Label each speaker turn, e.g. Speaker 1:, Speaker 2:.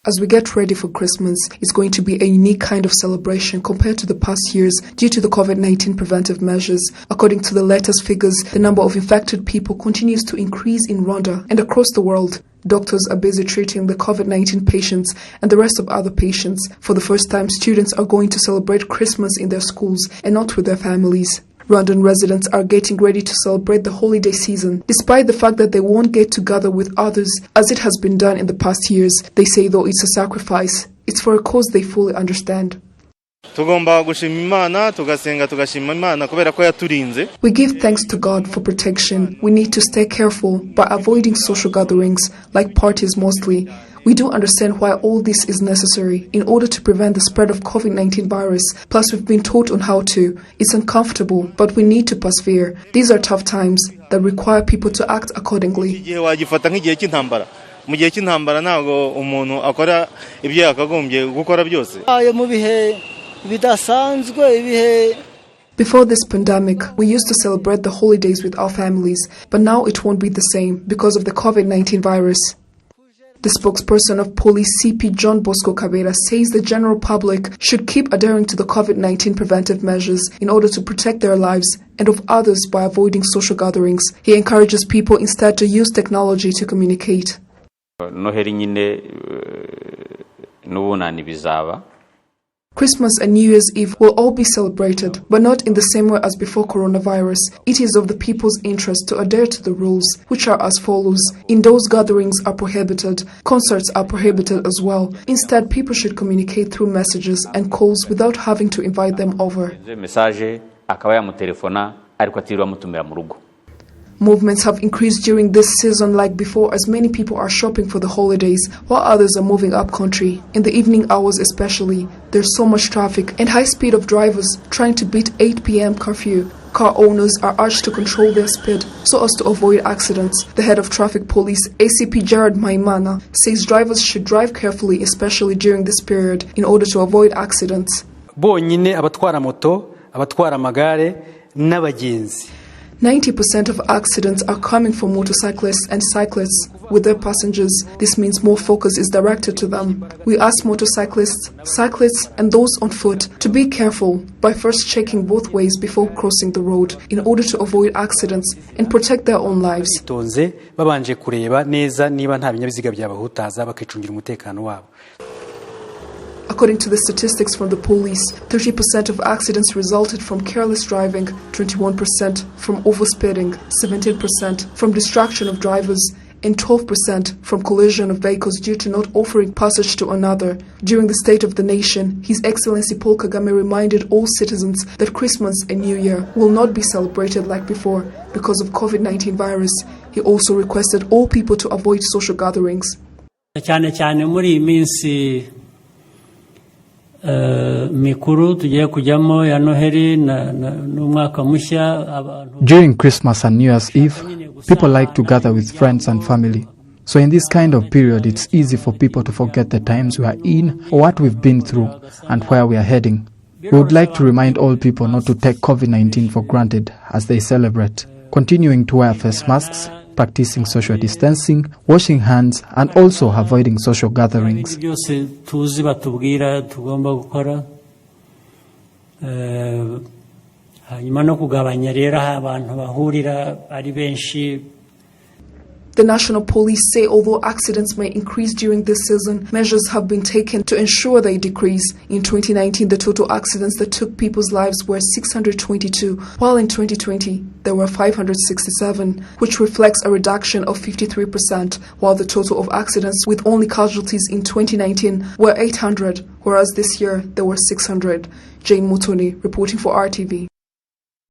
Speaker 1: As we get ready for Christmas, it's going to be a unique kind of celebration compared to the past years due to the COVID-19 preventive measures. According to the latest figures, the number of infected people continues to increase in Rwanda and across the world. Doctors are busy treating the COVID-19 patients and the rest of other patients. For the first time, students are going to celebrate Christmas in their schools and not with their families. Rwandan residents are getting ready to celebrate the holiday season, despite the fact that they won't get together with others as it has been done in the past years. They say though it's a sacrifice, it's for a cause they fully understand. We give thanks to God for protection. We need to stay careful by avoiding social gatherings, like parties mostly. We do understand why all this is necessary in order to prevent the spread of COVID-19 virus. Plus, we've been taught on how to. It's uncomfortable, but we need to persevere. These are tough times that require people to act accordingly. Before this pandemic, we used to celebrate the holidays with our families, but now it won't be the same because of the COVID-19 virus. The spokesperson of police CP John Bosco Kabera says the general public should keep adhering to the COVID-19 preventive measures in order to protect their lives and of others by avoiding social gatherings. He encourages people instead to use technology to communicate. Christmas and New Year's Eve will all be celebrated, but not in the same way as before coronavirus. It is of the people's interest to adhere to the rules, which are as follows. Indoor gatherings are prohibited. Concerts are prohibited as well. Instead, people should communicate through messages and calls without having to invite them over. Movements have increased during this season like before, as many people are shopping for the holidays, while others are moving up country. In the evening hours especially, there's so much traffic and high speed of drivers trying to beat 8 p.m. curfew. Car owners are urged to control their speed so as to avoid accidents. The head of traffic police, ACP Jared Maimana, says drivers should drive carefully, especially during this period, in order to avoid accidents. 90% of accidents are coming from motorcyclists and cyclists with their passengers. This means more focus is directed to them. We ask motorcyclists, cyclists and those on foot to be careful by first checking both ways before crossing the road in order to avoid accidents and protect their own lives. According to the statistics from the police, 30% of accidents resulted from careless driving, 21% from overspeeding, 17% from distraction of drivers, and 12% from collision of vehicles due to not offering passage to another. During the State of the Nation, His Excellency Paul Kagame reminded all citizens that Christmas and New Year will not be celebrated like before because of COVID-19 virus. He also requested all people to avoid social gatherings.
Speaker 2: During Christmas and New Year's Eve, people like to gather with friends and family. So in this kind of period, it's easy for people to forget the times we are in or what we've been through and where we are heading. We would like to remind all people not to take COVID-19 for granted as they celebrate, continuing to wear face masks, practicing social distancing, washing hands, and also avoiding social gatherings.
Speaker 1: The National Police say although accidents may increase during this season, measures have been taken to ensure they decrease. In 2019, the total accidents that took people's lives were 622, while in 2020, there were 567, which reflects a reduction of 53%, while the total of accidents with only casualties in 2019 were 800, whereas this year there were 600. Jane Mutoni, reporting for RTV.